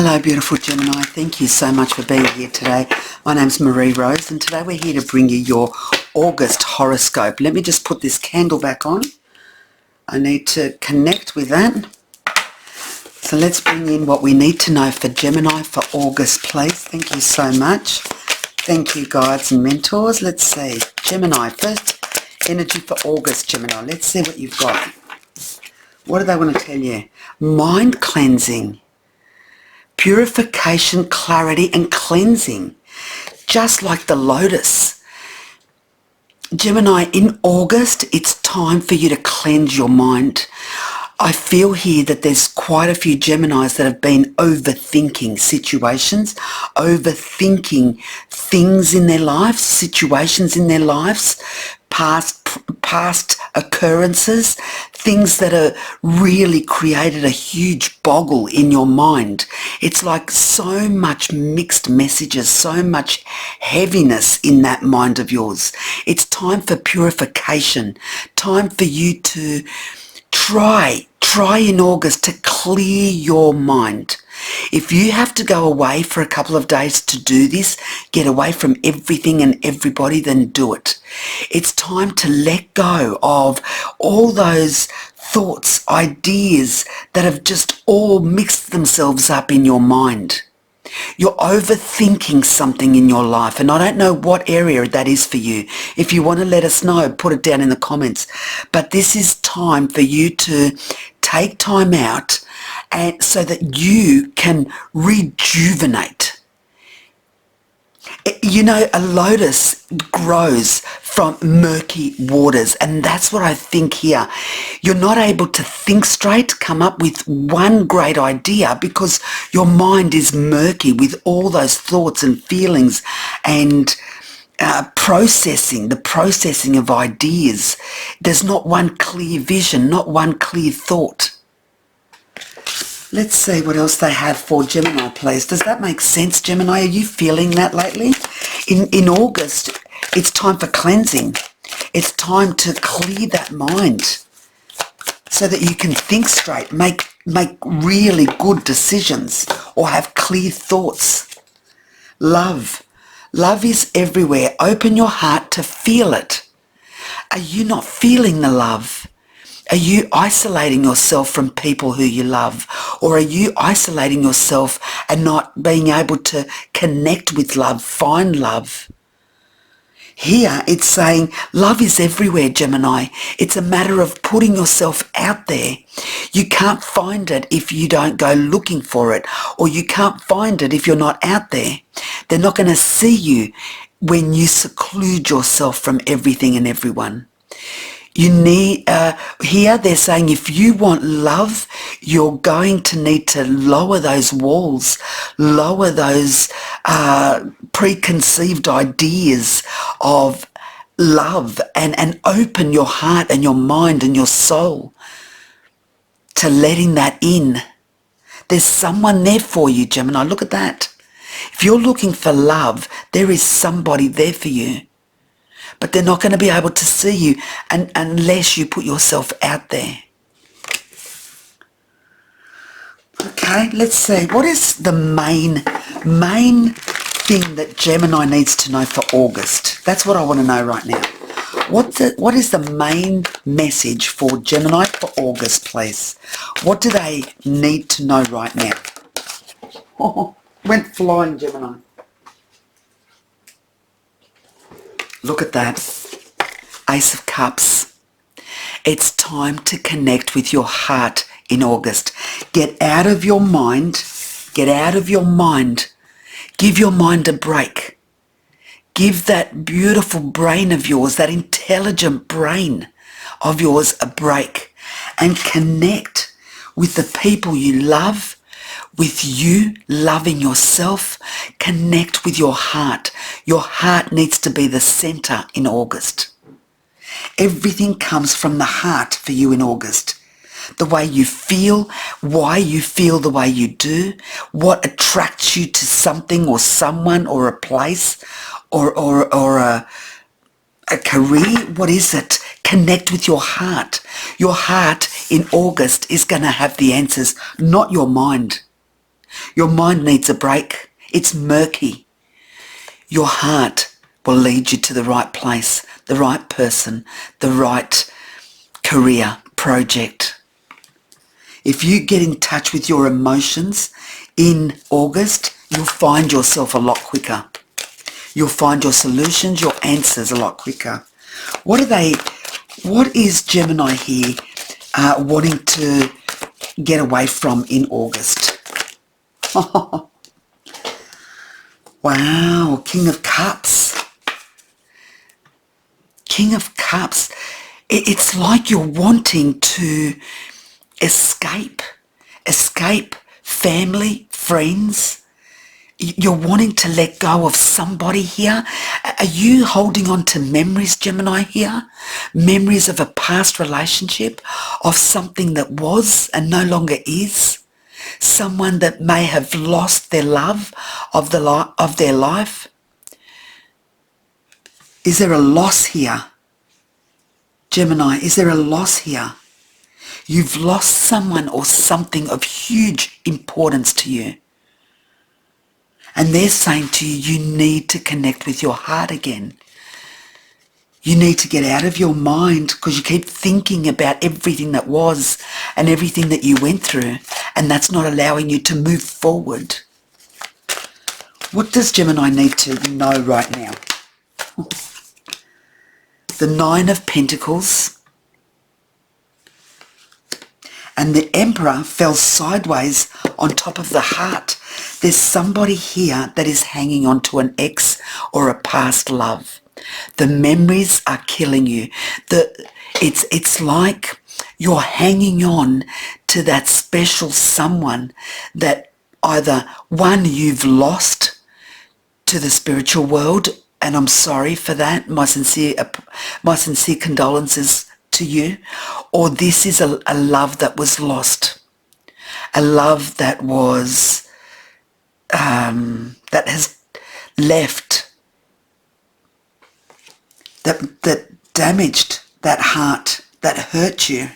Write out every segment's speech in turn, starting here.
Hello beautiful Gemini, thank you so much for being here today. My name's Marie Rose and today we're here to bring you your August horoscope. Let me just put this candle back on. I need to connect with that. So let's bring in what we need to know for Gemini for August, please. Thank you so much. Thank you guides and mentors. Let's see. Gemini, first energy for August, Gemini. Let's see what you've got. What do they want to tell you? Mind cleansing. Purification, clarity and cleansing, just like the lotus. Gemini, in August, it's time for you to cleanse your mind. I feel here that there's quite a few Geminis that have been overthinking situations, overthinking things in their lives, situations in their lives, past occurrences, things that are really created a huge boggle in your mind. It's like so much mixed messages, so much heaviness in that mind of yours. It's time for purification, time for you to try in August to clear your mind. If you have to go away for a couple of days to do this, get away from everything and everybody, then do it. It's time to let go of all those thoughts, ideas that have just all mixed themselves up in your mind. You're overthinking something in your life, and I don't know what area that is for you. If you want to let us know, put it down in the comments. But this is time for you to take time out and so that you can rejuvenate. You know, a lotus grows from murky waters, and that's what I think here. You're not able to think straight, come up with one great idea because your mind is murky with all those thoughts and feelings and the processing of ideas. There's not one clear vision, not one clear thought. Let's see what else they have for Gemini, please. Does that make sense, Gemini? Are you feeling that lately? In August, it's time for cleansing. It's time to clear that mind so that you can think straight, make really good decisions or have clear thoughts. Love. Love is everywhere. Open your heart to feel it. Are you not feeling the love? Are you isolating yourself from people who you love? Or are you isolating yourself and not being able to connect with love, find love? Here it's saying love is everywhere, Gemini. It's a matter of putting yourself out there. You can't find it if you don't go looking for it, or you can't find it if you're not out there. They're not going to see you when you seclude yourself from everything and everyone. You need, here they're saying if you want love, you're going to need to lower those walls, lower those preconceived ideas of love and open your heart and your mind and your soul to letting that in. There's someone there for you, Gemini. Look at that. If you're looking for love, there is somebody there for you. But they're not going to be able to see you unless you put yourself out there. Okay, let's see. What is the main thing that Gemini needs to know for August? That's what I want to know right now. What is the main message for Gemini for August, please? What do they need to know right now? Oh, went flying, Gemini. Look at that. Ace of Cups. It's time to connect with your heart in August. Get out of your mind. Get out of your mind. Give your mind a break. Give that beautiful brain of yours, that intelligent brain of yours a break. And connect with the people you love, with you loving yourself. Connect with your heart. Your heart needs to be the center in August. Everything comes from the heart for you in August. The way you feel, why you feel the way you do, what attracts you to something or someone or a place or a career. What is it? Connect with your heart. Your heart in August is going to have the answers, not your mind. Your mind needs a break. It's murky. Your heart will lead you to the right place, the right person, the right career project. If you get in touch with your emotions in August, you'll find yourself a lot quicker. You'll find your solutions, your answers a lot quicker. What is Gemini here wanting to get away from in August? Wow, King of Cups. King of Cups. It's like you're wanting to escape family, friends. You're wanting to let go of somebody here. Are you holding on to memories, Gemini, here? Memories of a past relationship, of something that was and no longer is? Someone that may have lost their love of their life? Is there a loss here? Gemini, is there a loss here? You've lost someone or something of huge importance to you. And they're saying to you, you need to connect with your heart again. You need to get out of your mind because you keep thinking about everything that was and everything that you went through, and that's not allowing you to move forward. What does Gemini need to know right now? The Nine of Pentacles and the Emperor fell sideways on top of the heart. There's somebody here that is hanging on to an ex or a past love. The memories are killing you. It's like you're hanging on to that special someone that either, one, you've lost to the spiritual world, and I'm sorry for that. My sincere condolences to you. Or this is a love that was lost. A love that was, that has left, that damaged that heart, that hurt you.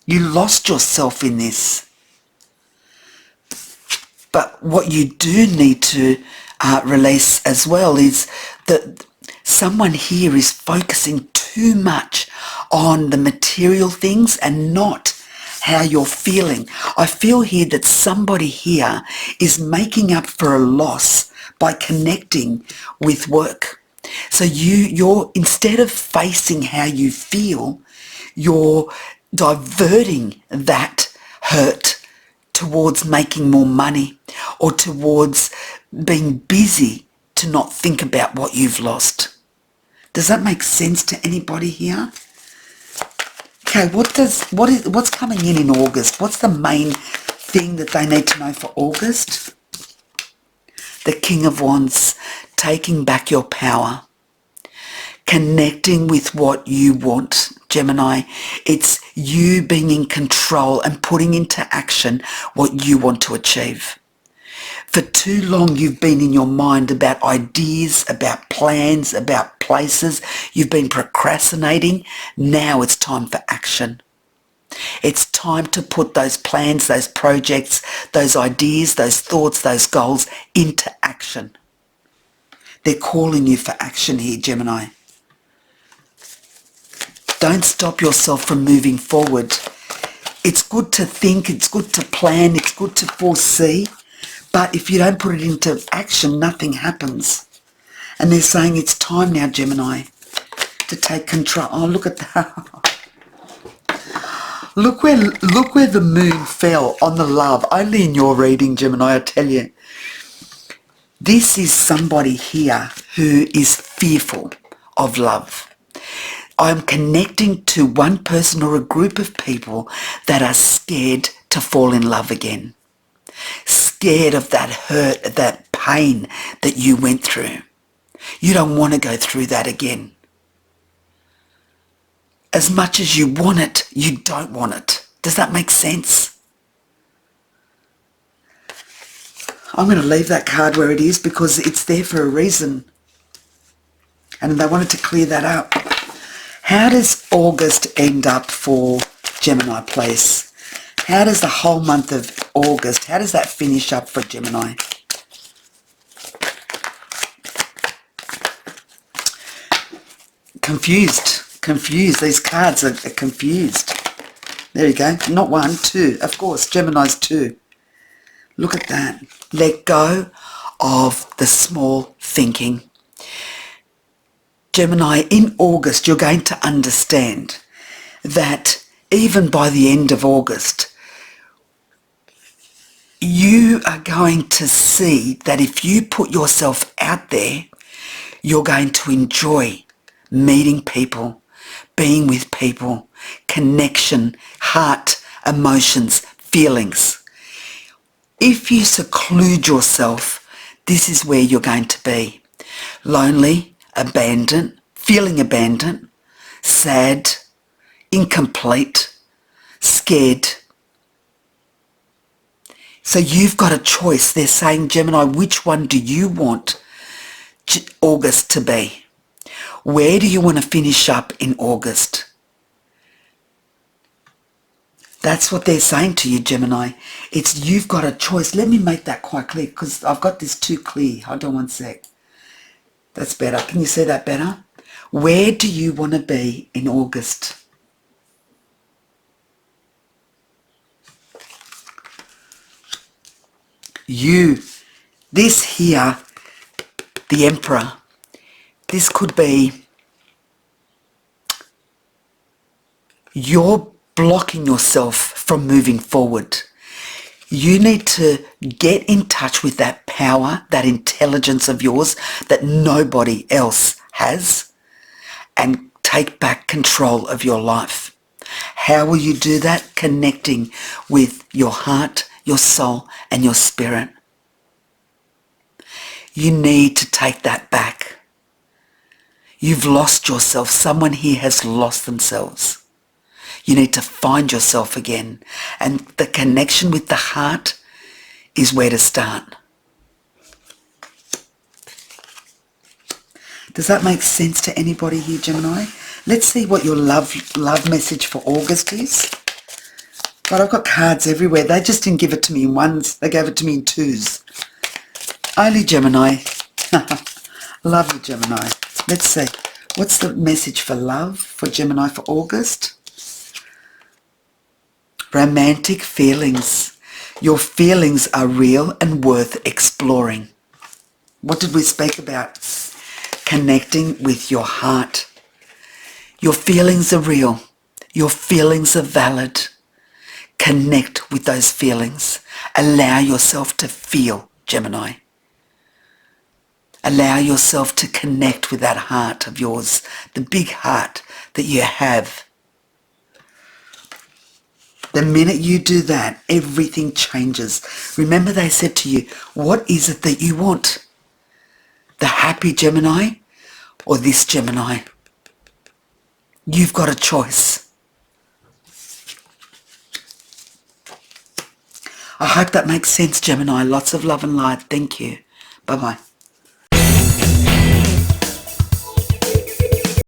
You lost yourself in this. But what you do need to release as well is that someone here is focusing too much on the material things and not how you're feeling. I feel here that somebody here is making up for a loss by connecting with work. So you're instead of facing how you feel, you're diverting that hurt towards making more money or towards being busy to not think about what you've lost. Does that make sense to anybody here? Okay, what's coming in August? What's the main thing that they need to know for August? The King of Wands, taking back your power. Connecting with what you want, Gemini. It's you being in control and putting into action what you want to achieve. For too long you've been in your mind about ideas, about plans, about places. You've been procrastinating. Now it's time for action. It's time to put those plans, those projects, those ideas, those thoughts, those goals into action. They're calling you for action here, Gemini. Don't stop yourself from moving forward. It's good to think, it's good to plan, it's good to foresee, but if you don't put it into action, nothing happens. And they're saying it's time now, Gemini, to take control. Oh, look at that. Look where the moon fell on the love. Only in your reading, Gemini, I tell you. This is somebody here who is fearful of love. I'm connecting to one person or a group of people that are scared to fall in love again. Scared of that hurt, that pain that you went through. You don't want to go through that again. As much as you want it, you don't want it. Does that make sense? I'm going to leave that card where it is because it's there for a reason. And they wanted to clear that up. How does August end up for Gemini, please? How does the whole month of August. How does that finish up for Gemini? Confused. These cards are confused. There you go. Not one, two. Of course, Gemini's two. Look at that. Let go of the small thinking. Gemini, in August, you're going to understand that even by the end of August, you are going to see that if you put yourself out there, you're going to enjoy meeting people, being with people, connection, heart, emotions, feelings. If you seclude yourself, this is where you're going to be. Lonely, abandoned, feeling abandoned, sad, incomplete, scared. So you've got a choice. They're saying, Gemini, which one do you want August to be? Where do you want to finish up in August? That's what they're saying to you, Gemini. It's you've got a choice. Let me make that quite clear because I've got this too clear. Hold on one sec. That's better. Can you see that better? Where do you want to be in August? This here, the Emperor, this could be you're blocking yourself from moving forward. You need to get in touch with that power, that intelligence of yours that nobody else has, and take back control of your life. How will you do that? Connecting with your heart, your soul, and your spirit. You need to take that back. You've lost yourself. Someone here has lost themselves. You need to find yourself again. And the connection with the heart is where to start. Does that make sense to anybody here, Gemini? Let's see what your love message for August is. But I've got cards everywhere. They just didn't give it to me in ones. They gave it to me in twos. Only Gemini. Love you, Gemini. Let's see. What's the message for love for Gemini for August? Romantic feelings. Your feelings are real and worth exploring. What did we speak about? Connecting with your heart. Your feelings are real. Your feelings are valid. Connect with those feelings. Allow yourself to feel, Gemini. Allow yourself to connect with that heart of yours, the big heart that you have. The minute you do that, everything changes. Remember they said to you, what is it that you want? The happy Gemini or this Gemini? You've got a choice. I hope that makes sense, Gemini. Lots of love and light. Thank you. Bye-bye.